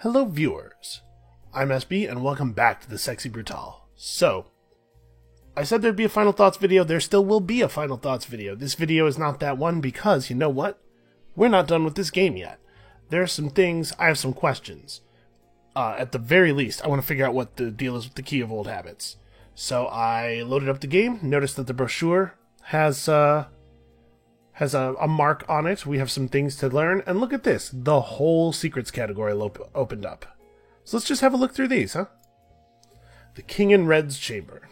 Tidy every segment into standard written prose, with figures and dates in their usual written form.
Hello viewers, I'm SB and welcome back to the Sexy Brutale. So, I said there'd be a Final Thoughts video, there still will be a Final Thoughts video. This video is not that one because, you know what? We're not done with this game yet. There are some things, I have some questions. At the very least, I want to figure out what the deal is with the Key of Old Habits. So I loaded up the game, noticed that the brochure has a mark on it. We have some things to learn, and look at this. The whole secrets category opened up. So let's just have a look through these, huh? The King in Red's chamber.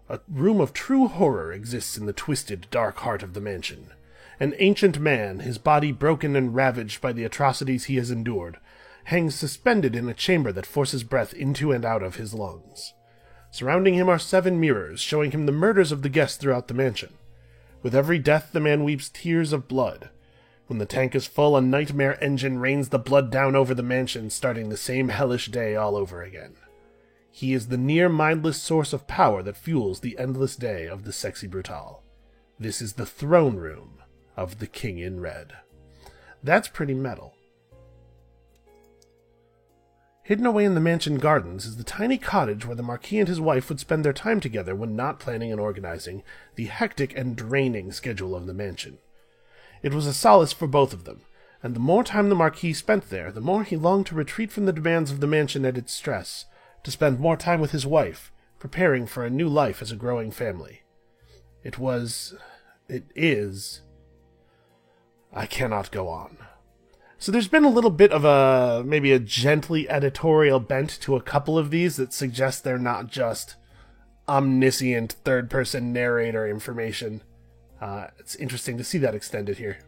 A room of true horror exists in the twisted, dark heart of the mansion. An ancient man, his body broken and ravaged by the atrocities he has endured, hangs suspended in a chamber that forces breath into and out of his lungs. Surrounding him are 7 mirrors, showing him the murders of the guests throughout the mansion. With every death, the man weeps tears of blood. When the tank is full, a nightmare engine rains the blood down over the mansion, starting the same hellish day all over again. He is the near-mindless source of power that fuels the endless day of the Sexy Brutale. This is the throne room of the King in Red. That's pretty metal. Hidden away in the mansion gardens is the tiny cottage where the Marquis and his wife would spend their time together when not planning and organizing the hectic and draining schedule of the mansion. It was a solace for both of them, and the more time the Marquis spent there, the more he longed to retreat from the demands of the mansion and its stress, to spend more time with his wife, preparing for a new life as a growing family. It is... I cannot go on. So there's been a little bit of maybe a gently editorial bent to a couple of these that suggest they're not just omniscient third-person narrator information. It's interesting to see that extended here.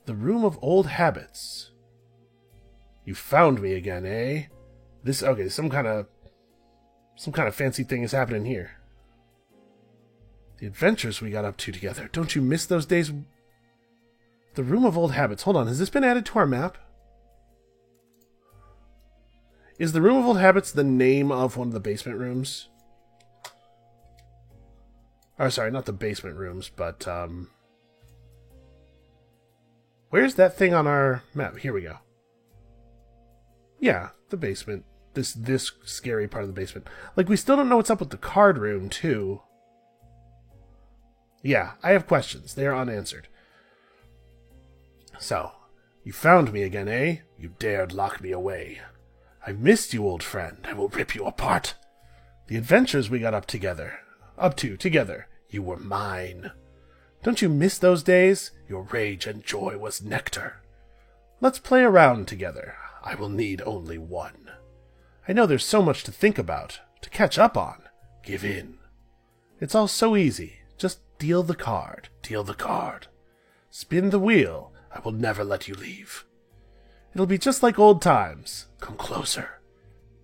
The Room of Old Habits. You found me again, eh? Okay, some kind of fancy thing is happening here. The adventures we got up to together. Don't you miss those days? The Room of Old Habits. Hold on, has this been added to our map? Is the Room of Old Habits the name of one of the basement rooms? Or, sorry, not the basement rooms, but, where's that thing on our map? Here we go. Yeah, the basement. This scary part of the basement. Like, we still don't know what's up with the card room, too. Yeah, I have questions. They are unanswered. So, you found me again, eh? You dared lock me away. I've missed you, old friend. I will rip you apart. The adventures we got up to together. You were mine. Don't you miss those days? Your rage and joy was nectar. Let's play around together. I will need only one. I know there's so much to think about, to catch up on. Give in. It's all so easy. Just deal the card. Deal the card. Spin the wheel. I will never let you leave. It'll be just like old times. Come closer.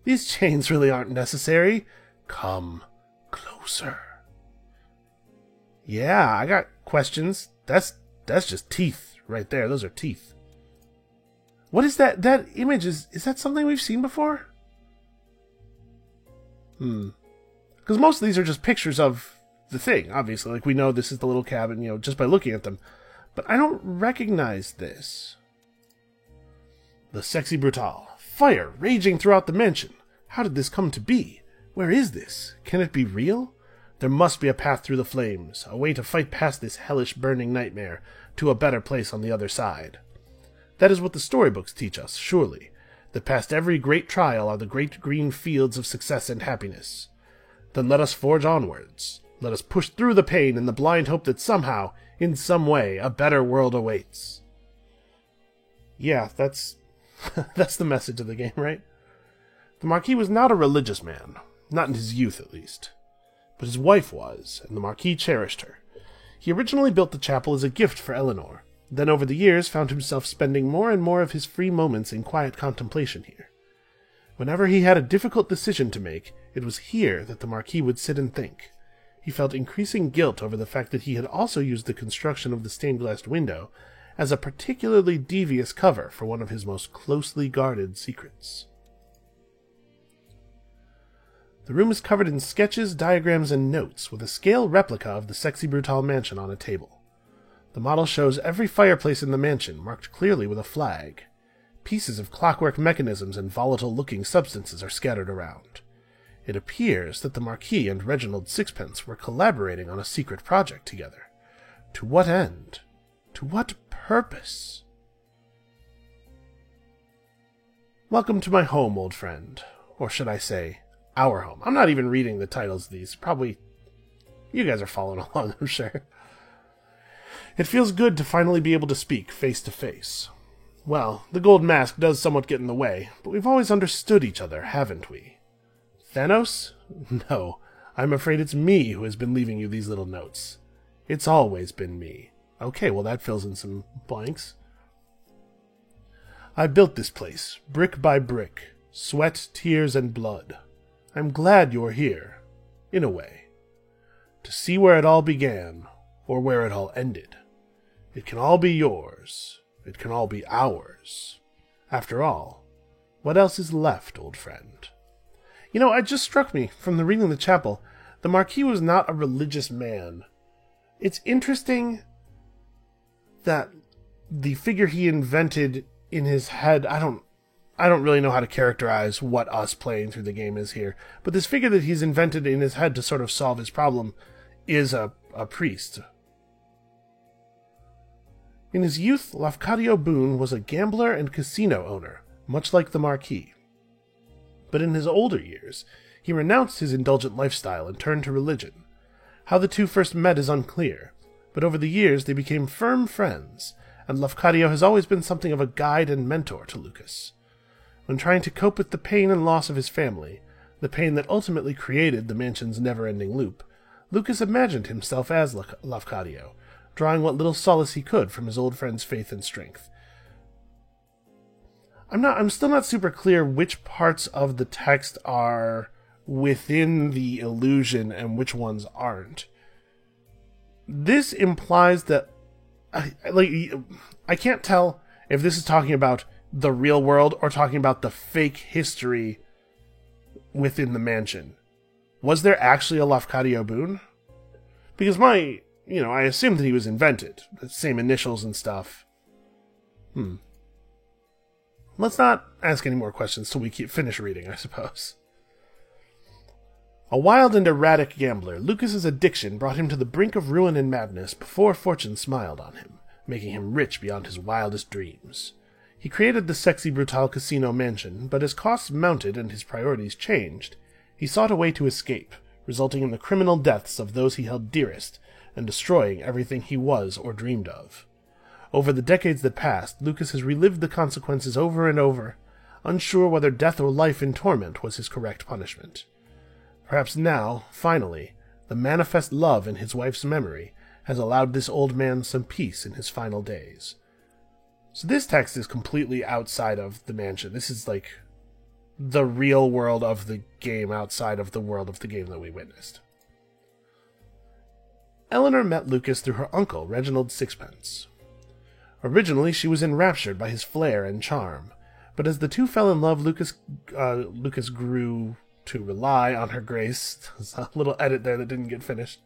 These chains really aren't necessary. Come closer. Yeah, I got questions. That's just teeth right there. Those are teeth. What is that? That image, is that something we've seen before? Because most of these are just pictures of the thing, obviously. Like, we know this is the little cabin, just by looking at them. But I don't recognize this. The Sexy Brutale. Fire raging throughout the mansion. How did this come to be? Where is this? Can it be real? There must be a path through the flames, a way to fight past this hellish burning nightmare to a better place on the other side. That is what the storybooks teach us, surely, that past every great trial are the great green fields of success and happiness. Then let us forge onwards. Let us push through the pain in the blind hope that somehow, in some way, a better world awaits. Yeah, that's the message of the game, right? The Marquis was not a religious man, not in his youth at least. But his wife was, and the Marquis cherished her. He originally built the chapel as a gift for Eleanor, then over the years found himself spending more and more of his free moments in quiet contemplation here. Whenever he had a difficult decision to make, it was here that the Marquis would sit and think. He felt increasing guilt over the fact that he had also used the construction of the stained-glass window as a particularly devious cover for one of his most closely guarded secrets. The room is covered in sketches, diagrams, and notes, with a scale replica of the Sexy Brutale mansion on a table. The model shows every fireplace in the mansion, marked clearly with a flag. Pieces of clockwork mechanisms and volatile-looking substances are scattered around. It appears that the Marquis and Reginald Sixpence were collaborating on a secret project together. To what end? To what purpose? Welcome to my home, old friend. Or should I say, our home. I'm not even reading the titles of these. Probably, you guys are following along, I'm sure. It feels good to finally be able to speak face to face. Well, the gold mask does somewhat get in the way, but we've always understood each other, haven't we? Thanos? No, I'm afraid it's me who has been leaving you these little notes. It's always been me. Okay, well that fills in some blanks. I built this place, brick by brick, sweat, tears, and blood. I'm glad you're here, in a way, to see where it all began, or where it all ended. It can all be yours. It can all be ours. After all, what else is left, old friend? You know, it just struck me, from the reading of the chapel, the Marquis was not a religious man. It's interesting that the figure he invented in his head, I don't really know how to characterize what us playing through the game is here, but this figure that he's invented in his head to sort of solve his problem is a priest. In his youth, Lafcadio Boone was a gambler and casino owner, much like the Marquis. But in his older years, he renounced his indulgent lifestyle and turned to religion. How the two first met is unclear, but over the years they became firm friends, and Lafcadio has always been something of a guide and mentor to Lucas. When trying to cope with the pain and loss of his family, the pain that ultimately created the mansion's never-ending loop, Lucas imagined himself as Lafcadio, drawing what little solace he could from his old friend's faith and strength. I'm still not super clear which parts of the text are within the illusion and which ones aren't. This implies that, I can't tell if this is talking about the real world or talking about the fake history within the mansion. Was there actually a Lafcadio Boone? Because I assumed that he was invented. The same initials and stuff. Let's not ask any more questions till we finish reading, I suppose. A wild and erratic gambler, Lucas's addiction brought him to the brink of ruin and madness before fortune smiled on him, making him rich beyond his wildest dreams. He created the Sexy Brutale Casino Mansion, but as costs mounted and his priorities changed, he sought a way to escape, resulting in the criminal deaths of those he held dearest, and destroying everything he was or dreamed of. Over the decades that passed, Lucas has relived the consequences over and over, unsure whether death or life in torment was his correct punishment. Perhaps now, finally, the manifest love in his wife's memory has allowed this old man some peace in his final days. So this text is completely outside of the mansion. This is like the real world of the game outside of the world of the game that we witnessed. Eleanor met Lucas through her uncle, Reginald Sixpence. Originally, she was enraptured by his flair and charm, but as the two fell in love, Lucas grew to rely on her grace. There's a little edit there that didn't get finished.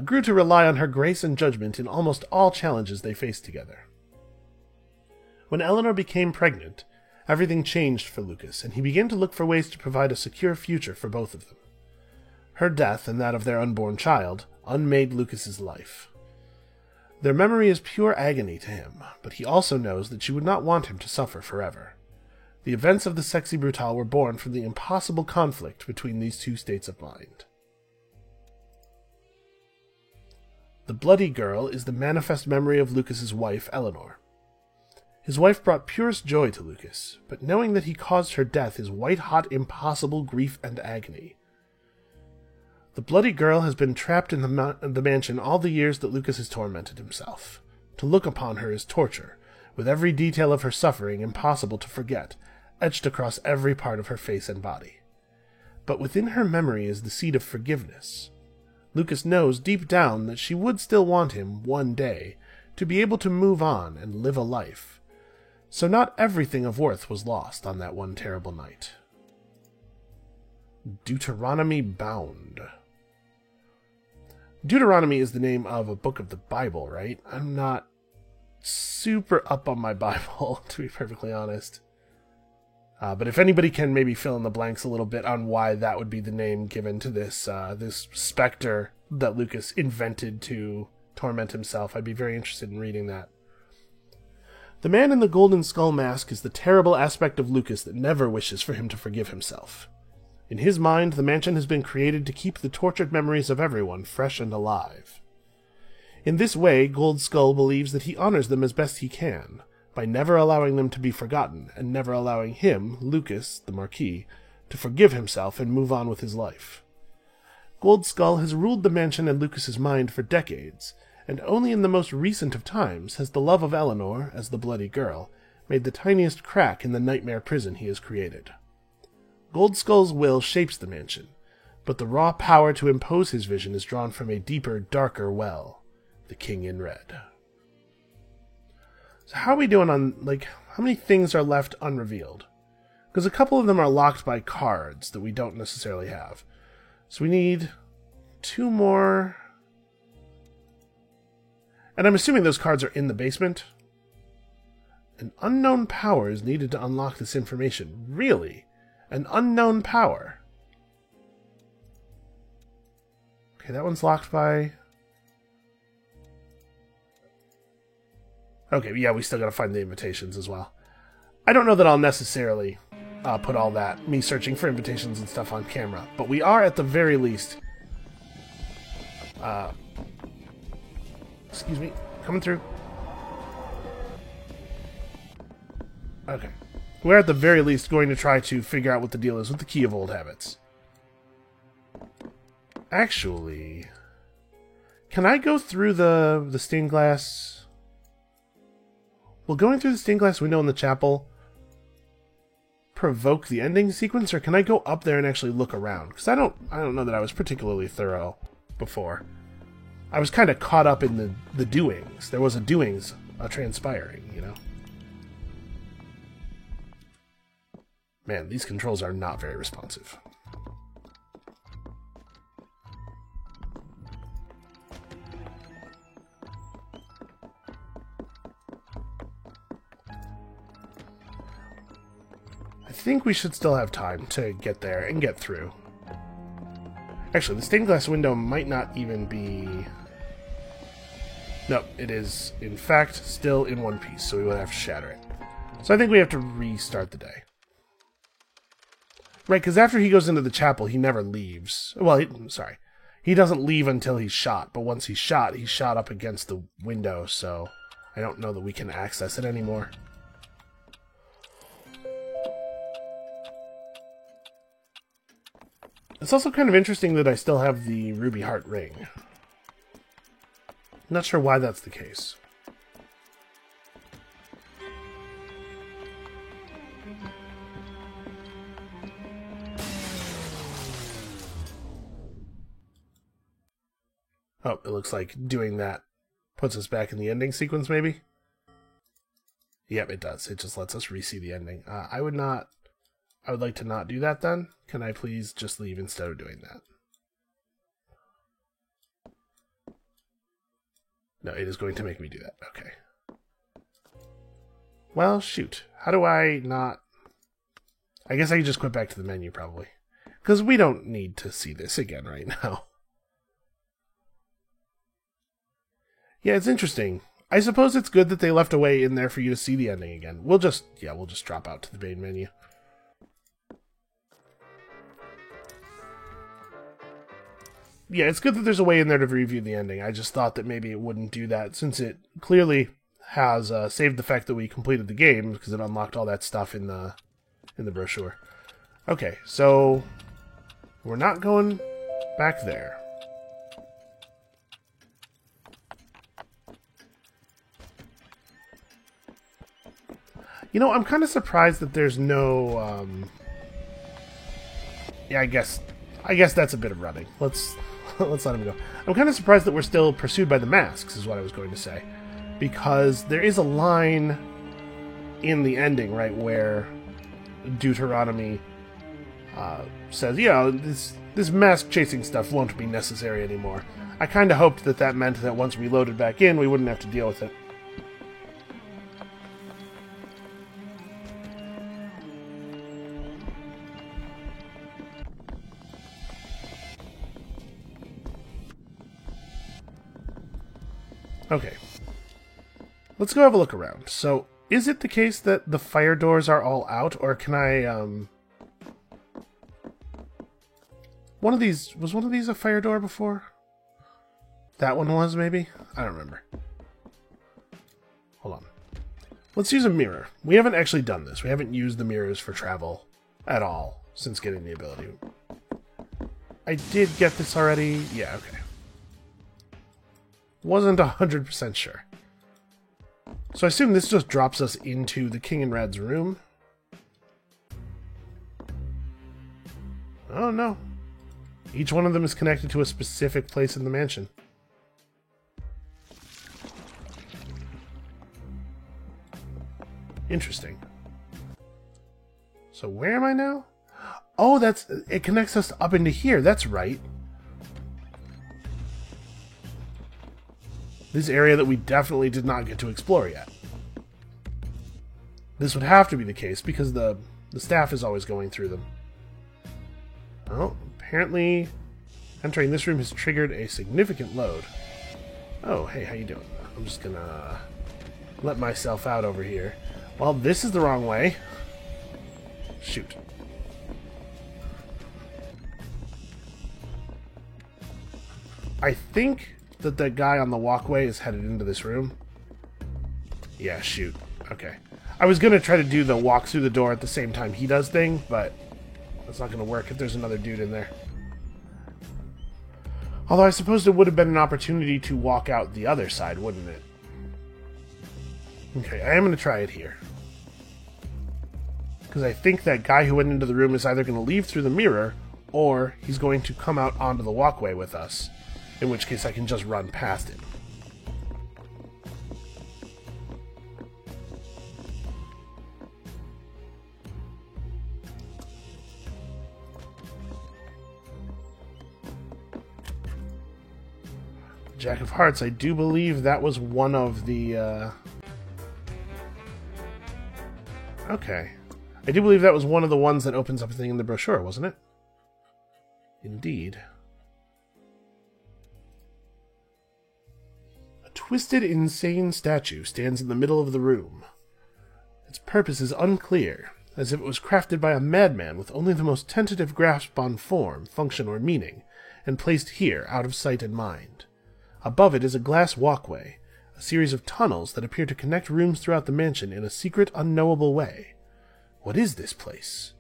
Grew to rely on her grace and judgment in almost all challenges they faced together. When Eleanor became pregnant, everything changed for Lucas, and he began to look for ways to provide a secure future for both of them. Her death and that of their unborn child unmade Lucas's life. Their memory is pure agony to him, but he also knows that she would not want him to suffer forever. The events of the Sexy Brutale were born from the impossible conflict between these two states of mind. The bloody girl is the manifest memory of Lucas's wife, Eleanor. His wife brought purest joy to Lucas, but knowing that he caused her death is white-hot impossible grief and agony. The bloody girl has been trapped in the mansion all the years that Lucas has tormented himself. To look upon her is torture, with every detail of her suffering impossible to forget, etched across every part of her face and body. But within her memory is the seed of forgiveness. Lucas knows deep down that she would still want him, one day, to be able to move on and live a life. So not everything of worth was lost on that one terrible night. Deuteronomy Bound. Deuteronomy is the name of a book of the Bible, right? I'm not super up on my Bible, to be perfectly honest. But if anybody can maybe fill in the blanks a little bit on why that would be the name given to this this specter that Lucas invented to torment himself, I'd be very interested in reading that. The man in the golden skull mask is the terrible aspect of Lucas that never wishes for him to forgive himself. In his mind, the mansion has been created to keep the tortured memories of everyone fresh and alive. In this way, Gold Skull believes that he honors them as best he can, by never allowing them to be forgotten, and never allowing him, Lucas, the Marquis, to forgive himself and move on with his life. Gold Skull has ruled the mansion and Lucas's mind for decades, and only in the most recent of times has the love of Eleanor, as the bloody girl, made the tiniest crack in the nightmare prison he has created. Gold Skull's will shapes the mansion, but the raw power to impose his vision is drawn from a deeper, darker well, the King in Red. So how are we doing on, how many things are left unrevealed? Because a couple of them are locked by cards that we don't necessarily have. So we need 2 more. And I'm assuming those cards are in the basement. An unknown power is needed to unlock this information. Really? An unknown power? Okay, that one's locked by... Okay, yeah, we still gotta find the invitations as well. I don't know that I'll necessarily put all that, me searching for invitations and stuff on camera, but we are at the very least... excuse me, coming through. Okay. We're at the very least going to try to figure out what the deal is with the Key of Old Habits. Actually... Can I go through the stained glass... Will going through the stained glass window in the chapel provoke the ending sequence, or can I go up there and actually look around? Because I don't know that I was particularly thorough before. I was kind of caught up in the doings. There was a doings transpiring, you know? Man, these controls are not very responsive. I think we should still have time to get there and get through. Actually, the stained glass window might not even be... No, it is, in fact, still in one piece, so we would have to shatter it. So I think we have to restart the day. Right, because after he goes into the chapel, he never leaves. Well, he doesn't leave until he's shot, but once he's shot up against the window, so I don't know that we can access it anymore. It's also kind of interesting that I still have the Ruby Heart ring. Not sure why that's the case. Oh, it looks like doing that puts us back in the ending sequence, maybe? Yep, it does. It just lets us re-see the ending. I would like to not do that then. Can I please just leave instead of doing that? No, it is going to make me do that. Okay. Well, shoot. How do I not... I guess I can just quit back to the menu, probably. Because we don't need to see this again right now. Yeah, it's interesting. I suppose it's good that they left a way in there for you to see the ending again. We'll just drop out to the main menu. Yeah, it's good that there's a way in there to review the ending. I just thought that maybe it wouldn't do that, since it clearly has saved the fact that we completed the game, because it unlocked all that stuff in the brochure. Okay, so we're not going back there. You know, I'm kind of surprised that there's no, yeah, I guess that's a bit of running. Let's let him go. I'm kind of surprised that we're still pursued by the masks, is what I was going to say. Because there is a line in the ending, right, where Deuteronomy says, yeah, this mask chasing stuff won't be necessary anymore. I kind of hoped that meant that once we loaded back in, we wouldn't have to deal with it. Okay. Let's go have a look around. So, is it the case that the fire doors are all out, or can I, was one of these a fire door before? That one was, maybe? I don't remember. Hold on. Let's use a mirror. We haven't actually done this. We haven't used the mirrors for travel at all since getting the ability. I did get this already. Yeah, okay. Wasn't 100% sure. So I assume this just drops us into the King in Red's room. Oh, no. Each one of them is connected to a specific place in the mansion. Interesting. So where am I now? Oh, it connects us up into here. That's right. This area that we definitely did not get to explore yet. This would have to be the case because the staff is always going through them. Oh, apparently entering this room has triggered a significant load. Oh, hey, how you doing? I'm just gonna let myself out over here. Well, this is the wrong way. Shoot. I think that the guy on the walkway is headed into this room. Yeah, shoot. Okay. I was gonna try to do the walk through the door at the same time he does thing, but that's not gonna work if there's another dude in there. Although I suppose there would have been an opportunity to walk out the other side, wouldn't it? Okay, I am gonna try it here. Because I think that guy who went into the room is either gonna leave through the mirror, or he's going to come out onto the walkway with us. In which case I can just run past him. Jack of Hearts, I do believe that was one of the, Okay. I do believe that was one of the ones that opens up everything in the brochure, wasn't it? Indeed. A twisted, insane statue stands in the middle of the room. Its purpose is unclear, as if it was crafted by a madman with only the most tentative grasp on form, function, or meaning, and placed here, out of sight and mind. Above it is a glass walkway, a series of tunnels that appear to connect rooms throughout the mansion in a secret, unknowable way. What is this place?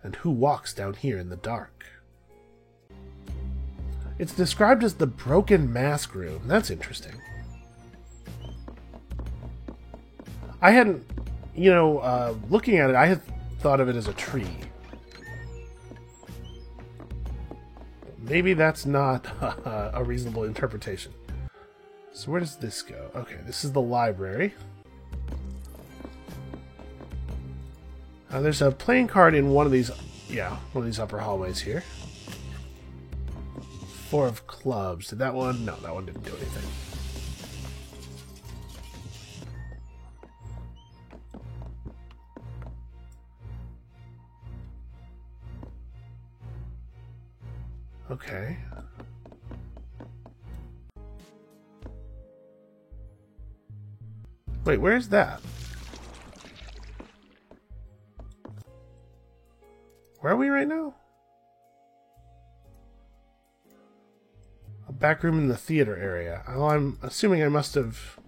And who walks down here in the dark? It's described as the Broken Mask Room. That's interesting. I hadn't, looking at it, I had thought of it as a tree. Maybe that's not a reasonable interpretation. So where does this go? Okay, this is the library. There's a playing card in one of these, one of these upper hallways here. 4 of clubs. Did that one? No, that one didn't do anything. Okay. Wait, where's that? Where are we right now? A back room in the theater area. Oh, I'm assuming I must have...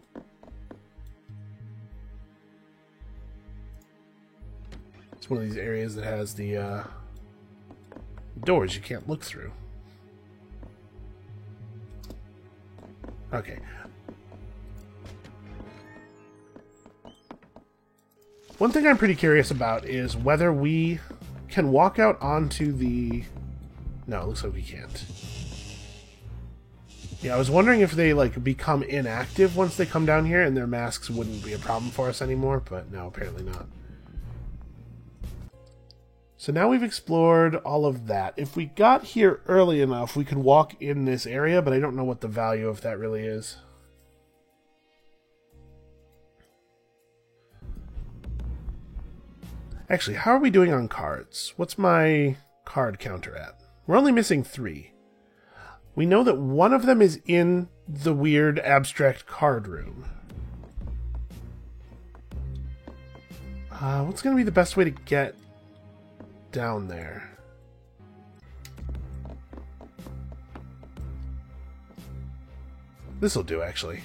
It's one of these areas that has the doors you can't look through. Okay. One thing I'm pretty curious about is whether we can walk out onto the... No, it looks like we can't. Yeah, I was wondering if they, become inactive once they come down here and their masks wouldn't be a problem for us anymore, but no, apparently not. So now we've explored all of that. If we got here early enough, we could walk in this area, but I don't know what the value of that really is. Actually, how are we doing on cards? What's my card counter at? We're only missing 3. We know that one of them is in the weird abstract card room. What's going to be the best way to get down there? This'll do, actually.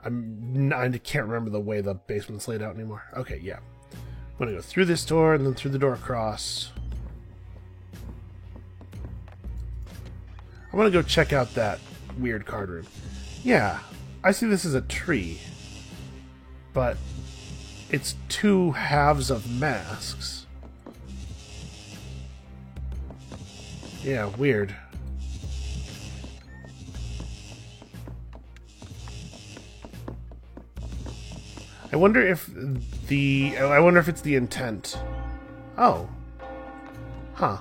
I can't remember the way the basement's laid out anymore. Okay, yeah. I'm gonna go through this door and then through the door across. I want to go check out that weird card room. Yeah, I see this as a tree, but it's two halves of masks. Yeah, weird. I wonder if it's the intent. Oh. Huh.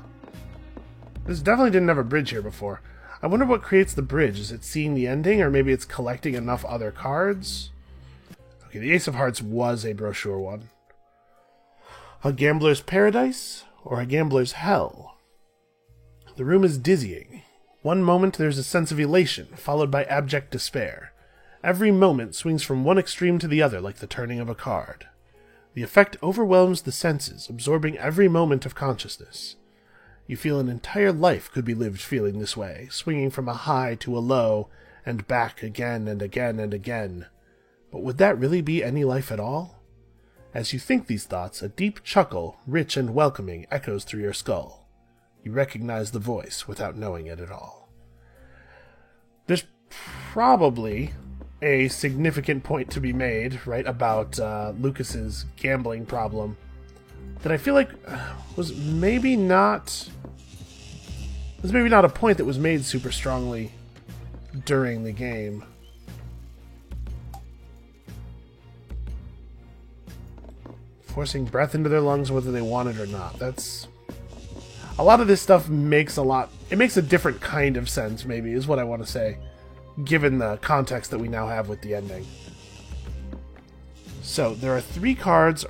This definitely didn't have a bridge here before. I wonder what creates the bridge. Is it seeing the ending, or maybe it's collecting enough other cards? Okay, the Ace of Hearts was a brochure one. A gambler's paradise, or a gambler's hell? The room is dizzying. One moment there's a sense of elation, followed by abject despair. Every moment swings from one extreme to the other like the turning of a card. The effect overwhelms the senses, absorbing every moment of consciousness. You feel an entire life could be lived feeling this way, swinging from a high to a low, and back again and again and again. But would that really be any life at all? As you think these thoughts, a deep chuckle, rich and welcoming, echoes through your skull. You recognize the voice without knowing it at all. There's probably a significant point to be made, right, about Lucas's gambling problem that I feel like was maybe not a point that was made super strongly during the game. Forcing breath into their lungs whether they want it or not. That's a lot of this stuff makes a different kind of sense, maybe, is what I want to say, given the context that we now have with the ending. So, there are two cards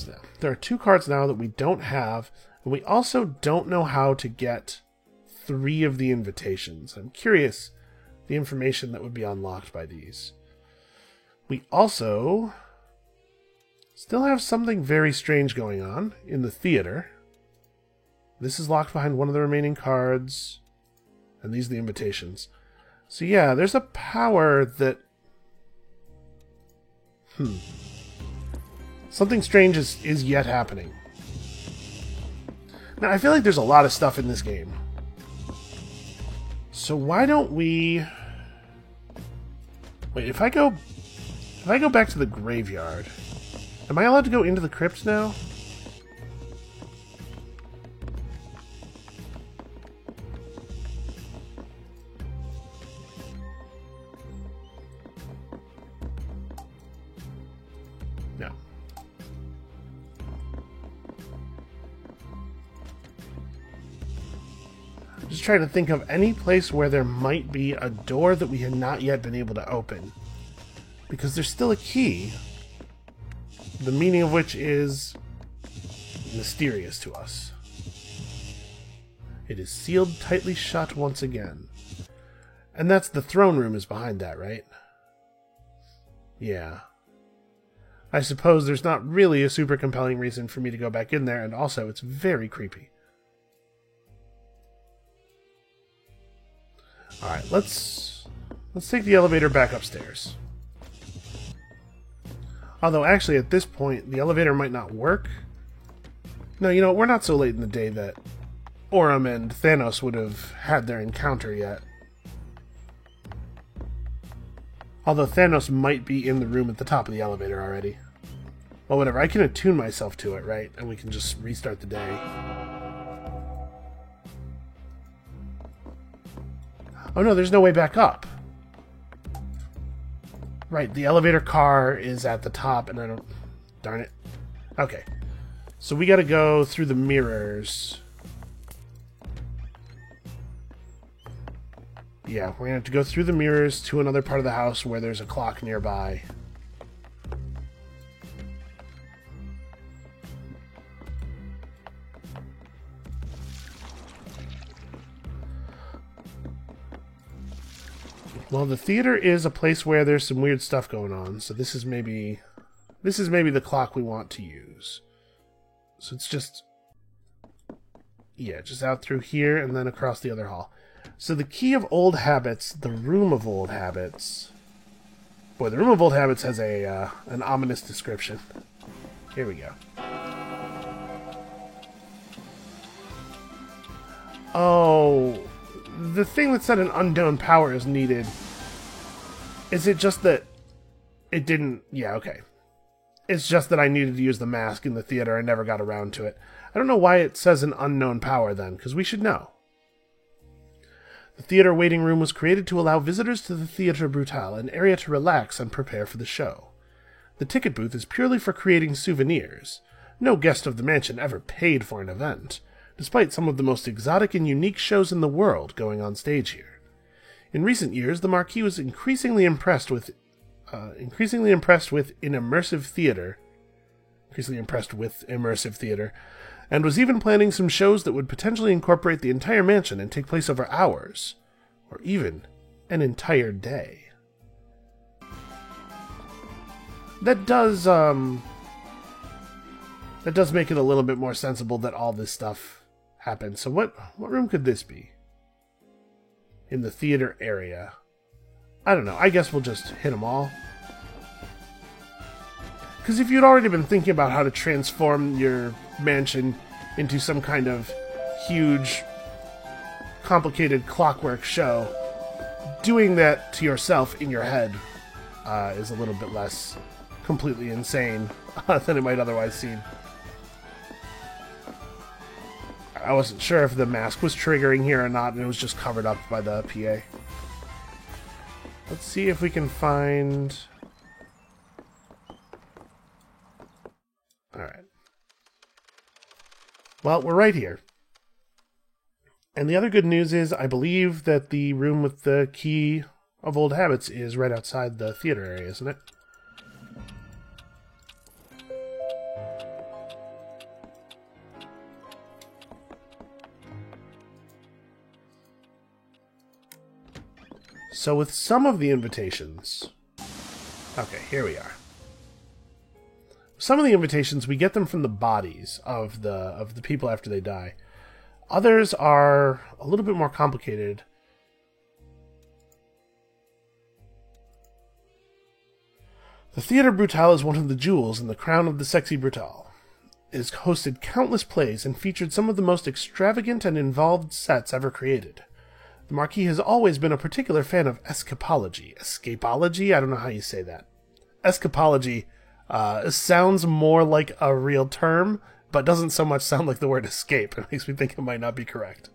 now. There are 2 cards now that we don't have, and we also don't know how to get 3 of the invitations. I'm curious the information that would be unlocked by these. We also still have something very strange going on in the theater. This is locked behind one of the remaining cards, and these are the invitations. So yeah, there's a power that... Something strange is yet happening. Now, I feel like there's a lot of stuff in this game. So why don't we... Wait, if I go back to the graveyard, am I allowed to go into the crypt now? No. I'm just trying to think of any place where there might be a door that we had not yet been able to open. Because there's still a key, the meaning of which is mysterious to us. It is sealed tightly shut once again. And that's the throne room is behind that, right? Yeah. I suppose there's not really a super compelling reason for me to go back in there, and also it's very creepy. Alright, let's take the elevator back upstairs. Although, actually, at this point, the elevator might not work. No, you know, we're not so late in the day that Aurum and Thanos would have had their encounter yet. Although Thanos might be in the room at the top of the elevator already. Well, whatever, I can attune myself to it, right? And we can just restart the day. Oh no, there's no way back up. Right, the elevator car is at the top, and I don't... Darn it. Okay. So we gotta go through the mirrors. Yeah, we're gonna have to go through the mirrors to another part of the house where there's a clock nearby. Well, the theater is a place where there's some weird stuff going on, so this is maybe the clock we want to use. So it's just, yeah, just out through here and then across the other hall. So the key of old habits, the room of old habits. Boy, the room of old habits has an ominous description. Here we go. Oh, the thing that said an unknown power is needed. Is it just that it didn't? Yeah, okay. It's just that I needed to use the mask in the theater. I never got around to it. I don't know why it says an unknown power then, because we should know. The theater waiting room was created to allow visitors to the Theatre Brutale an area to relax and prepare for the show. The ticket booth is purely for creating souvenirs. No guest of the mansion ever paid for an event, despite some of the most exotic and unique shows in the world going on stage here. In recent years, the Marquis was increasingly impressed with immersive theater, and was even planning some shows that would potentially incorporate the entire mansion and take place over hours, or even an entire day. That does make it a little bit more sensible that all this stuff happened. So what room could this be? In the theater area. I don't know. I guess we'll just hit them all. Because if you'd already been thinking about how to transform your mansion into some kind of huge, complicated clockwork show, doing that to yourself in your head is a little bit less completely insane than it might otherwise seem. I wasn't sure if the mask was triggering here or not, and it was just covered up by the PA. Let's see if we can find... Alright. Well, we're right here. And the other good news is, I believe that the room with the key of old habits is right outside the theater area, isn't it? So with some of the invitations... Okay, here we are. Some of the invitations, we get them from the bodies of the people after they die. Others are a little bit more complicated. The Theatre Brutale is one of the jewels in the crown of the Sexy Brutale. It has hosted countless plays and featured some of the most extravagant and involved sets ever created. The Marquis has always been a particular fan of escapology. Escapology? I don't know how you say that. Escapology sounds more like a real term, but doesn't so much sound like the word escape. It makes me think it might not be correct.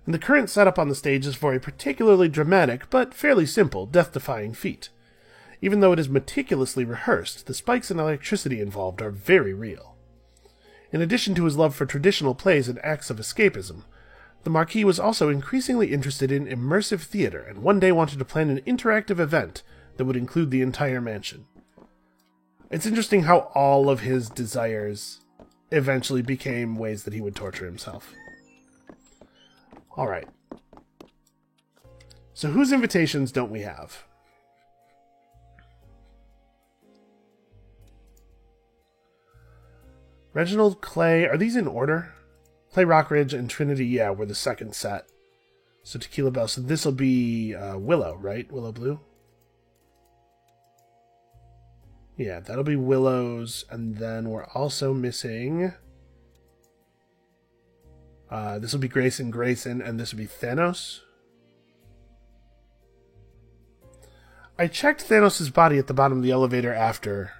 And the current setup on the stage is for a particularly dramatic, but fairly simple, death-defying feat. Even though it is meticulously rehearsed, the spikes and electricity involved are very real. In addition to his love for traditional plays and acts of escapism, the Marquis was also increasingly interested in immersive theater and one day wanted to plan an interactive event that would include the entire mansion. It's interesting how all of his desires eventually became ways that he would torture himself. Alright. So whose invitations don't we have? Reginald, Clay, are these in order? Clay Rockridge and Trinity, yeah, were the second set. So Tequila Bell, so this'll be Willow, right? Willow Blue? Yeah, that'll be Willow's, and then we're also missing... this will be Grayson, and this will be Thanos. I checked Thanos' body at the bottom of the elevator after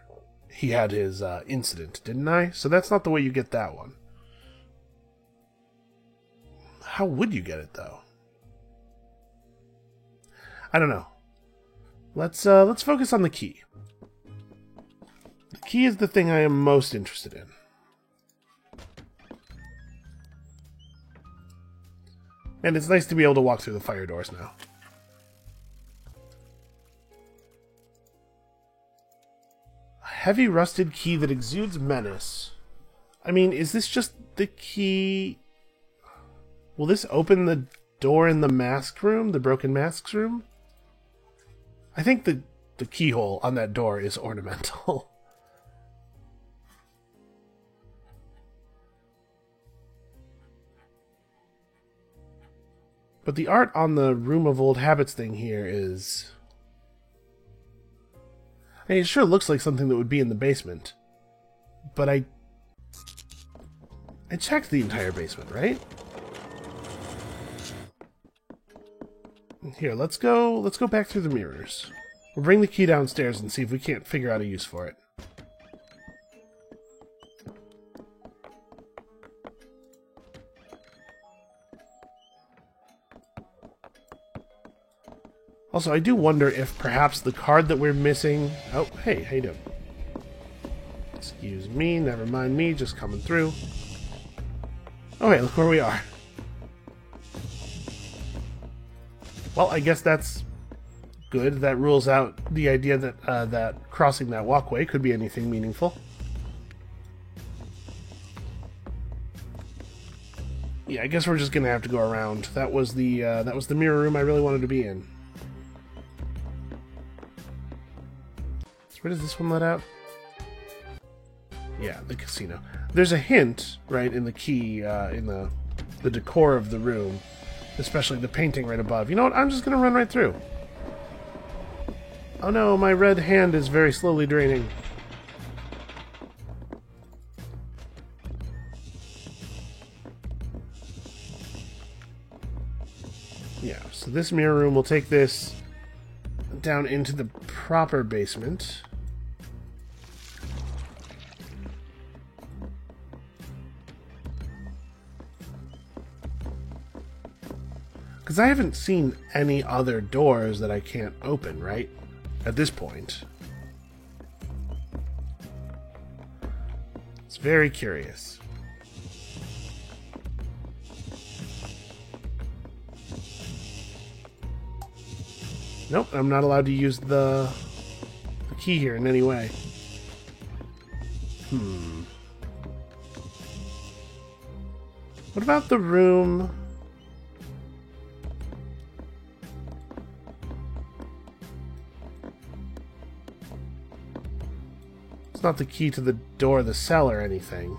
he had his incident, didn't I? So that's not the way you get that one. How would you get it, though? I don't know. Let's focus on the key. The key is the thing I am most interested in. And it's nice to be able to walk through the fire doors now. A heavy rusted key that exudes menace. I mean, is this just the key? Will this open the door in the mask room? The broken masks room? I think the keyhole on that door is ornamental. But the art on the Room of Old Habits thing here is... I mean, it sure looks like something that would be in the basement. But I checked the entire basement, right? Here, let's go back through the mirrors. We'll bring the key downstairs and see if we can't figure out a use for it. Also, I do wonder if perhaps the card that we're missing... Oh, hey, how you doing? Excuse me, never mind me, just coming through. Oh, hey, look where we are. Well, I guess that's good. That rules out the idea that that crossing that walkway could be anything meaningful. Yeah, I guess we're just gonna have to go around. That was the mirror room I really wanted to be in. So where does this one let out? Yeah, the casino. There's a hint, right, in the key, in the decor of the room. Especially the painting right above. You know what? I'm just going to run right through. Oh no, my red hand is very slowly draining. Yeah, so this mirror room will take this down into the proper basement. Because I haven't seen any other doors that I can't open, right? At this point. It's very curious. Nope, I'm not allowed to use the key here in any way. What about the room? It's not the key to the door of the cell or anything.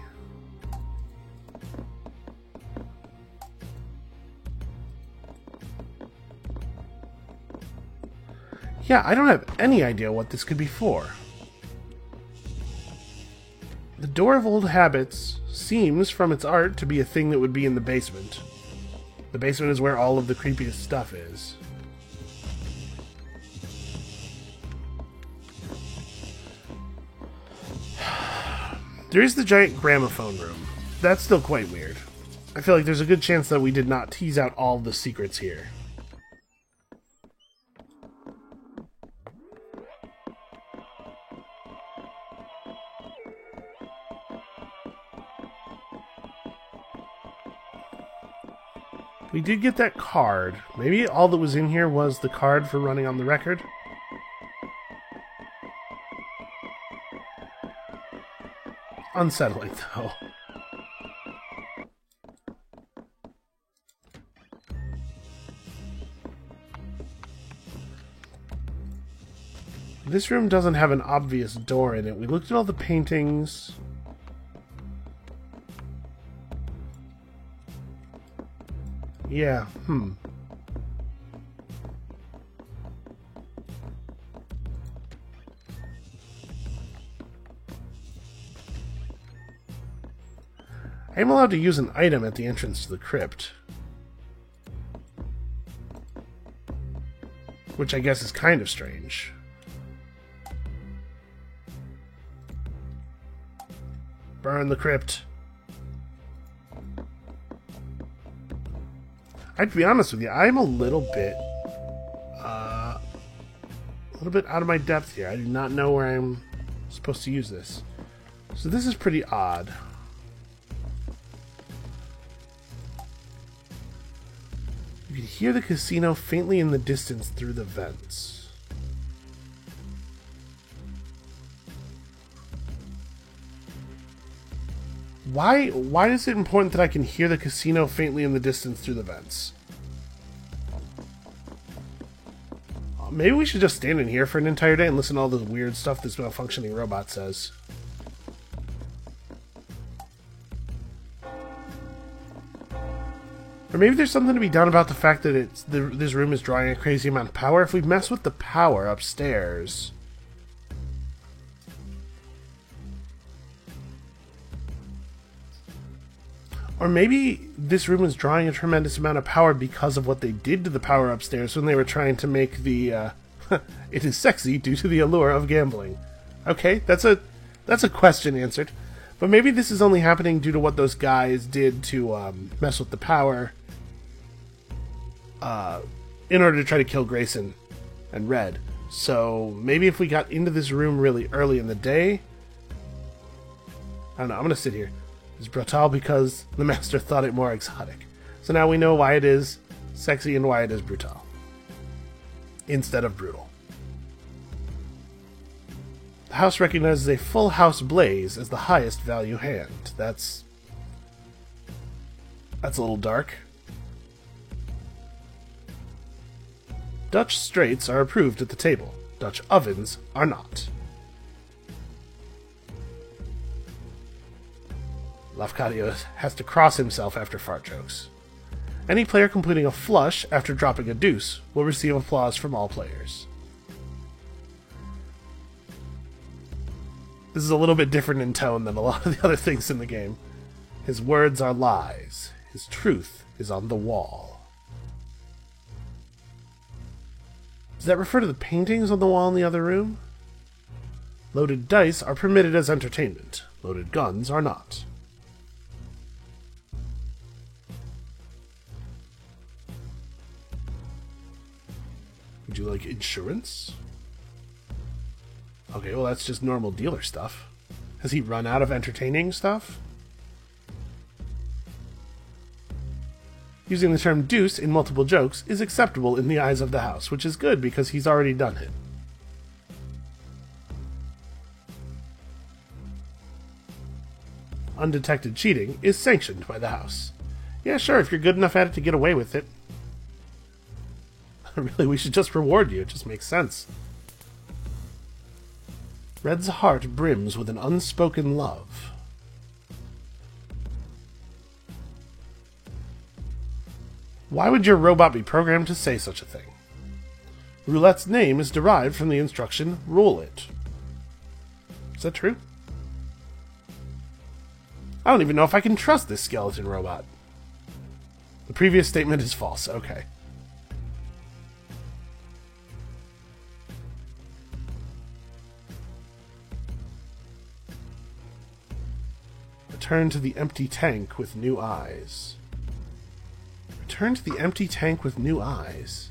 Yeah, I don't have any idea what this could be for. The Door of Old Habits seems, from its art, to be a thing that would be in the basement. The basement is where all of the creepiest stuff is. There is the giant gramophone room. That's still quite weird. I feel like there's a good chance that we did not tease out all the secrets here. We did get that card. Maybe all that was in here was the card for running on the record. Unsettling, though. This room doesn't have an obvious door in it. We looked at all the paintings. Yeah, I am allowed to use an item at the entrance to the crypt. Which I guess is kind of strange. Burn the crypt. I'd be honest with you, I'm a little bit out of my depth here. I do not know where I'm supposed to use this. So this is pretty odd. You can hear the casino faintly in the distance through the vents. Why is it important that I can hear the casino faintly in the distance through the vents? Maybe we should just stand in here for an entire day and listen to all the weird stuff this malfunctioning robot says. Or maybe there's something to be done about the fact that this room is drawing a crazy amount of power. If we mess with the power upstairs... Or maybe this room is drawing a tremendous amount of power because of what they did to the power upstairs when they were trying to make the, it is sexy due to the allure of gambling. Okay, that's a question answered. But maybe this is only happening due to what those guys did to mess with the power in order to try to kill Grayson and Red. So maybe if we got into this room really early in the day... I don't know, I'm going to sit here. It's brutal because the master thought it more exotic. So now we know why it is sexy and why it is brutal. Instead of brutal. The house recognizes a full house blaze as the highest value hand. That's a little dark. Dutch straights are approved at the table. Dutch ovens are not. Lafcadio has to cross himself after fart jokes. Any player completing a flush after dropping a deuce will receive applause from all players. This is a little bit different in tone than a lot of the other things in the game. His words are lies. His truth is on the wall. Does that refer to the paintings on the wall in the other room? Loaded dice are permitted as entertainment. Loaded guns are not. Would you like insurance? Okay, well that's just normal dealer stuff. Has he run out of entertaining stuff? Using the term deuce in multiple jokes is acceptable in the eyes of the house, which is good because he's already done it. Undetected cheating is sanctioned by the house. Yeah, sure, if you're good enough at it to get away with it. Really, we should just reward you. It just makes sense. Red's heart brims with an unspoken love. Why would your robot be programmed to say such a thing? Roulette's name is derived from the instruction, roll it. Is that true? I don't even know if I can trust this skeleton robot. The previous statement is false. Okay. Return to the empty tank with new eyes. Return to the empty tank with new eyes.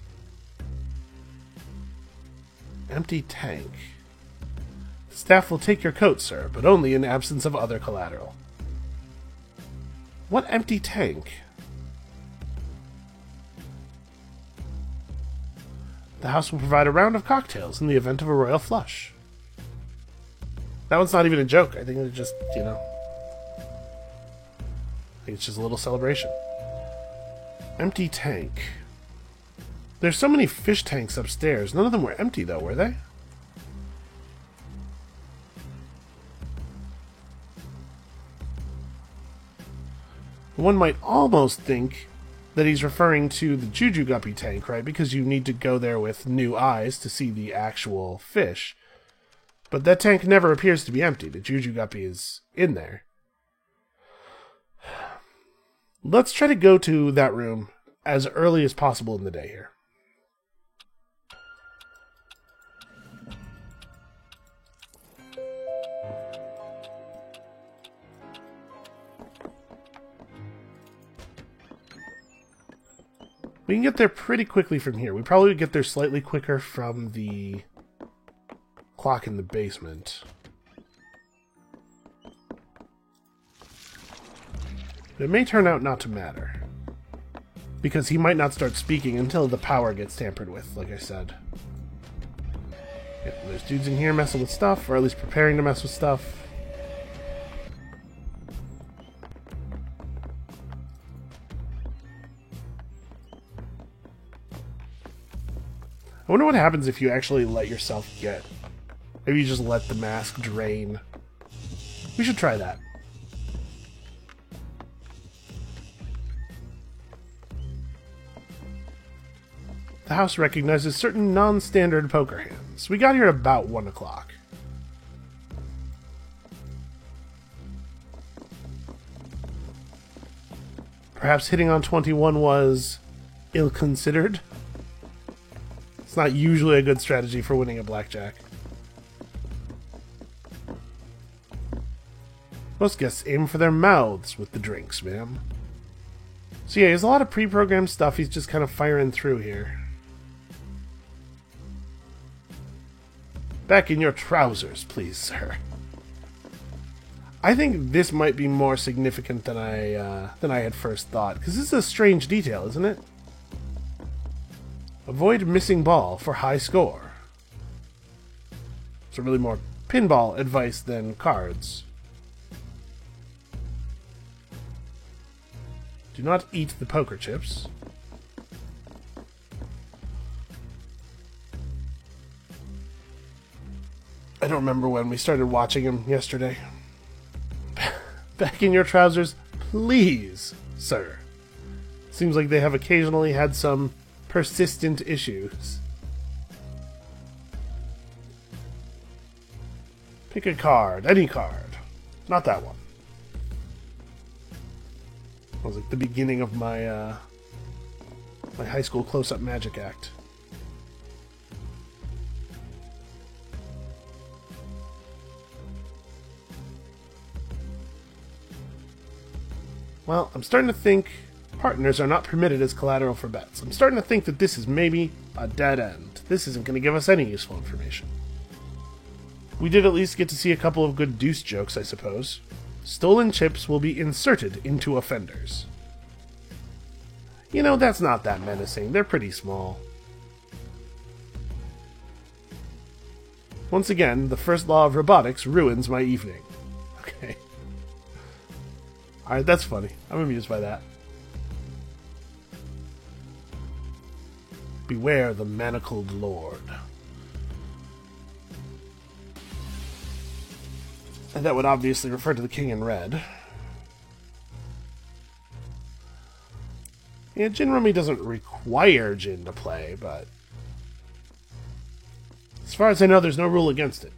Empty tank. The staff will take your coat, sir, but only in absence of other collateral. What empty tank? The house will provide a round of cocktails in the event of a royal flush. That one's not even a joke. I think it's just, you know... it's just a little celebration. Empty tank. There's so many fish tanks upstairs. None of them were empty, though, were they? One might almost think that he's referring to the Jujuguppy tank, right? Because you need to go there with new eyes to see the actual fish. But that tank never appears to be empty. The Jujuguppy is in there. Let's try to go to that room as early as possible in the day here. We can get there pretty quickly from here. We probably would get there slightly quicker from the clock in the basement. But it may turn out not to matter. Because he might not start speaking until the power gets tampered with, like I said. Yep, there's dudes in here messing with stuff, or at least preparing to mess with stuff. I wonder what happens if you actually let yourself get. Maybe you just let the mask drain. We should try that. The house recognizes certain non-standard poker hands. We got here about 1 o'clock. Perhaps hitting on 21 was ill-considered. It's not usually a good strategy for winning a blackjack. Most guests aim for their mouths with the drinks, ma'am. So yeah, there's a lot of pre-programmed stuff he's just kind of firing through here. Back in your trousers, please, sir. I think this might be more significant than I had first thought, because this is a strange detail, isn't it? Avoid missing ball for high score. So really more pinball advice than cards. Do not eat the poker chips. I don't remember when we started watching him yesterday. Back in your trousers, please, sir. Seems like they have occasionally had some persistent issues. Pick a card, any card. Not that one. That was like the beginning of my my high school close-up magic act. Well, I'm starting to think partners are not permitted as collateral for bets. I'm starting to think that this is maybe a dead end. This isn't going to give us any useful information. We did at least get to see a couple of good deuce jokes, I suppose. Stolen chips will be inserted into offenders. You know, that's not that menacing. They're pretty small. Once again, the first law of robotics ruins my evening. Okay. Alright, that's funny. I'm amused by that. Beware the manacled lord. And that would obviously refer to the king in red. Yeah, Gin Rummy doesn't require Gin to play, but as far as I know, there's no rule against it.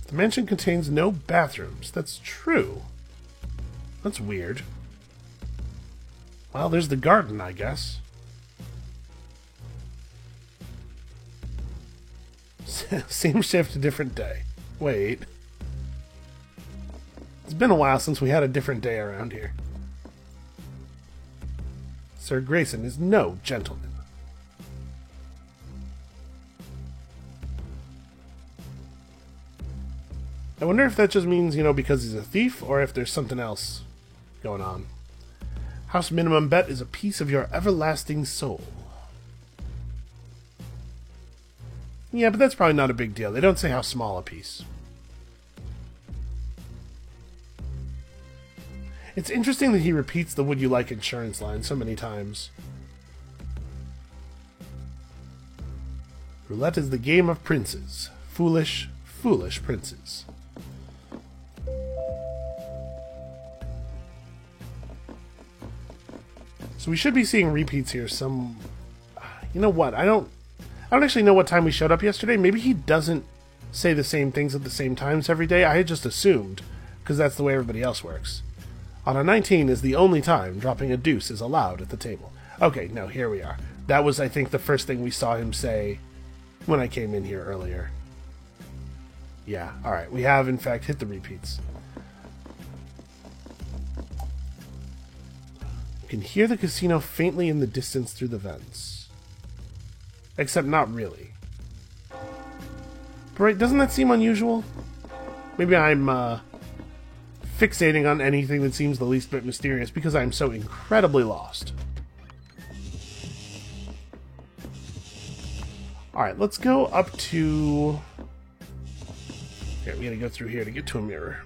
The mansion contains no bathrooms. That's true. That's weird. Well, there's the garden, I guess. Same shift, different day. Wait. It's been a while since we had a different day around here. Sir Grayson is no gentleman. I wonder if that just means, you know, because he's a thief, or if there's something else going on. House minimum bet is a piece of your everlasting soul. Yeah, but that's probably not a big deal. They don't say how small a piece. It's interesting that he repeats the would you like insurance line so many times. Roulette is the game of princes. Foolish, foolish princes. So we should be seeing repeats here some... You know what? I don't actually know what time we showed up yesterday. Maybe he doesn't say the same things at the same times every day. I had just assumed, because that's the way everybody else works. On a 19 is the only time dropping a deuce is allowed at the table. Okay, no, here we are. That was, I think, the first thing we saw him say when I came in here earlier. Yeah, alright. We have, in fact, hit the repeats. You can hear the casino faintly in the distance through the vents. Except not really. But right, doesn't that seem unusual? Maybe I'm fixating on anything that seems the least bit mysterious because I'm so incredibly lost. Alright, let's go up to... Okay, we gotta go through here to get to a mirror.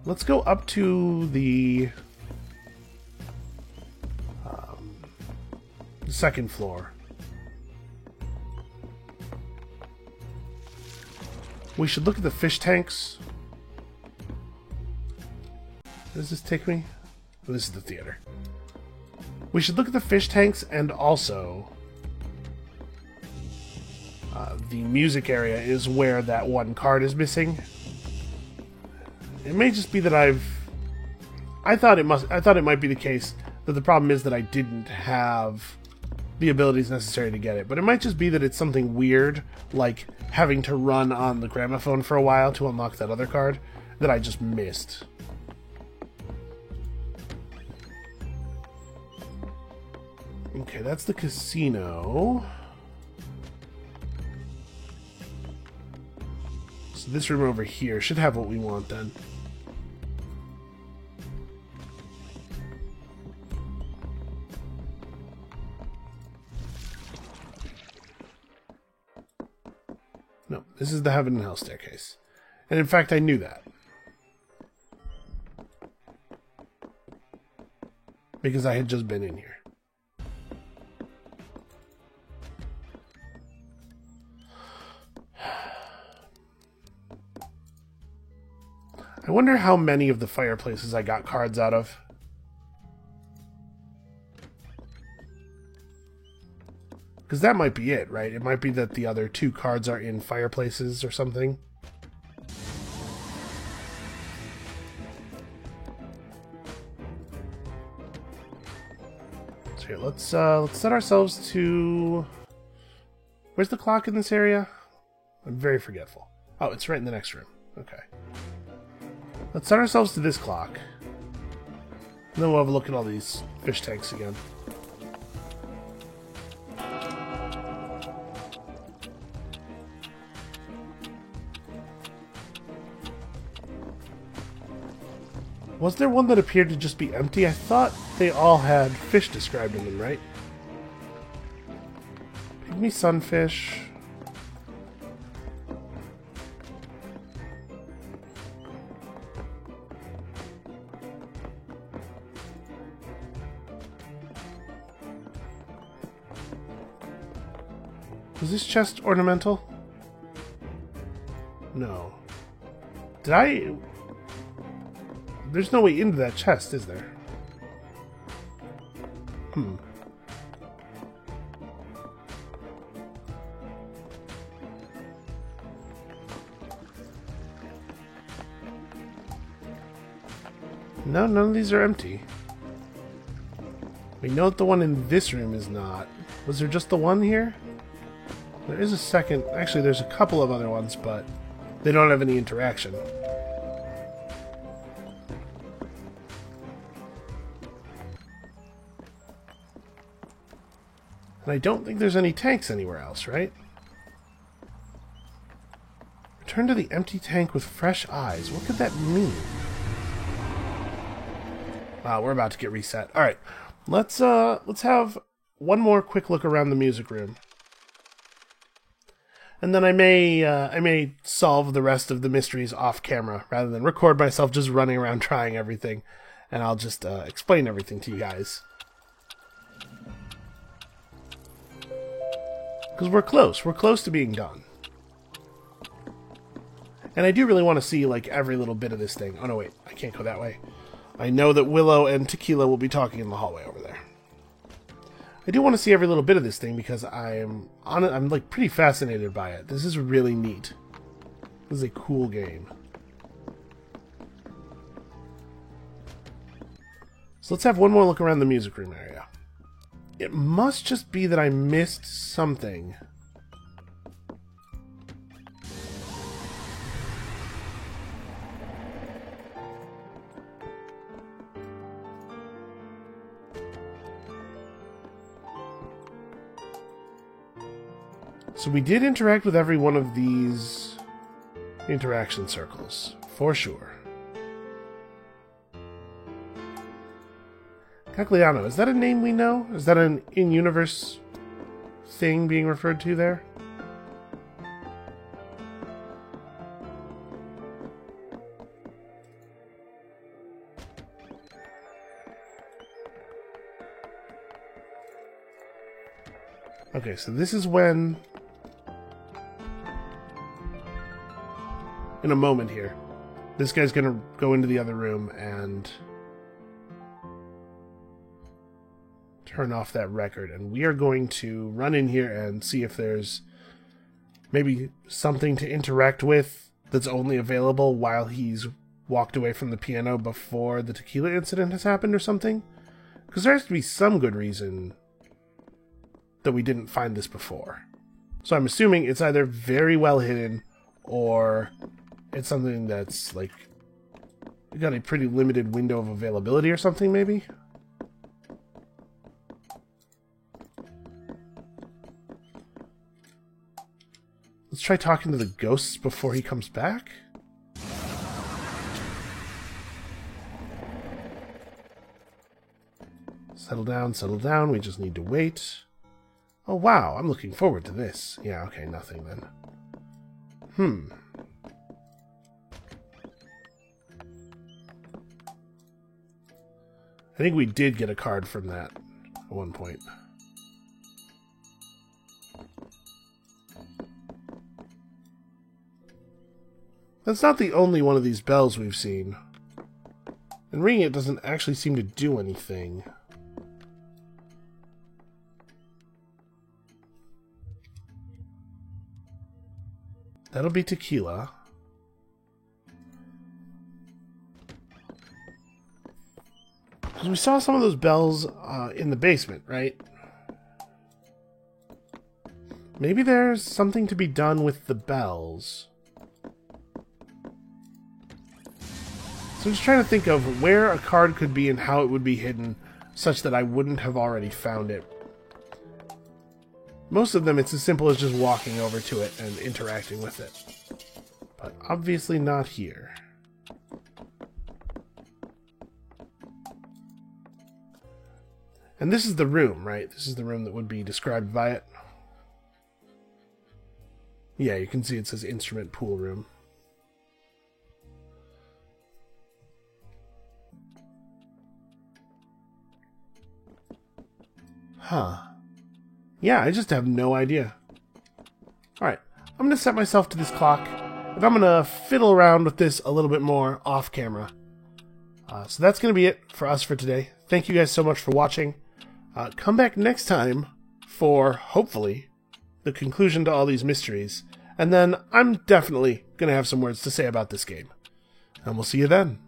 Let's go up to the second floor. We should look at the fish tanks. Where does this take me? Oh, this is the theater. We should look at the fish tanks and also the music area is where that one card is missing. It may just be that I thought it might be the case that the problem is that I didn't have the abilities necessary to get it, but it might just be that it's something weird, like having to run on the gramophone for a while to unlock that other card that I just missed. Okay, that's the casino. So this room over here should have what we want then. No, this is the Heaven and Hell staircase. And in fact, I knew that. Because I had just been in here. I wonder how many of the fireplaces I got cards out of. Because that might be it, right? It might be that the other two cards are in fireplaces or something. So here, let's set ourselves to... Where's the clock in this area? I'm very forgetful. Oh, it's right in the next room. Okay. Let's set ourselves to this clock. And then we'll have a look at all these fish tanks again. Was there one that appeared to just be empty? I thought they all had fish described in them, right? Pygmy sunfish. Was this chest ornamental? No. Did I... There's no way into that chest, is there? No, none of these are empty. We know that the one in this room is not. Was there just the one here? There is a second... Actually, there's a couple of other ones, but they don't have any interaction. And I don't think there's any tanks anywhere else, right? Return to the empty tank with fresh eyes. What could that mean? Wow, we're about to get reset. Alright, let's have one more quick look around the music room. And then I may solve the rest of the mysteries off camera rather than record myself just running around trying everything, and I'll just explain everything to you guys. Because we're close to being done. And I do really want to see like every little bit of this thing. Oh no, wait, I can't go that way. I know that Willow and Tequila will be talking in the hallway over there. I do want to see every little bit of this thing because I'm like pretty fascinated by it. This is really neat. This is a cool game. So let's have one more look around the music room area. It must just be that I missed something. So we did interact with every one of these interaction circles, for sure. Cagliano, is that a name we know? Is that an in-universe thing being referred to there? Okay, so this is when... in a moment here, this guy's gonna go into the other room and turn off that record, and we are going to run in here and see if there's maybe something to interact with that's only available while he's walked away from the piano before the tequila incident has happened or something. Because there has to be some good reason that we didn't find this before. So I'm assuming it's either very well hidden or it's something that's like got a pretty limited window of availability or something, maybe? Let's try talking to the ghosts before he comes back. Settle down, we just need to wait. Oh wow, I'm looking forward to this. Yeah, okay, nothing then. I think we did get a card from that at one point. That's not the only one of these bells we've seen. And ringing it doesn't actually seem to do anything. That'll be tequila. Because we saw some of those bells in the basement, right? Maybe there's something to be done with the bells. So I'm just trying to think of where a card could be and how it would be hidden such that I wouldn't have already found it. Most of them, it's as simple as just walking over to it and interacting with it. But obviously not here. And this is the room, right? This is the room that would be described by it. Yeah, you can see it says instrument pool room. Huh. Yeah, I just have no idea. Alright, I'm going to set myself to this clock, and I'm going to fiddle around with this a little bit more off camera. So that's going to be it for us for today. Thank you guys so much for watching. Come back next time for, hopefully, the conclusion to all these mysteries. And then I'm definitely going to have some words to say about this game. And we'll see you then.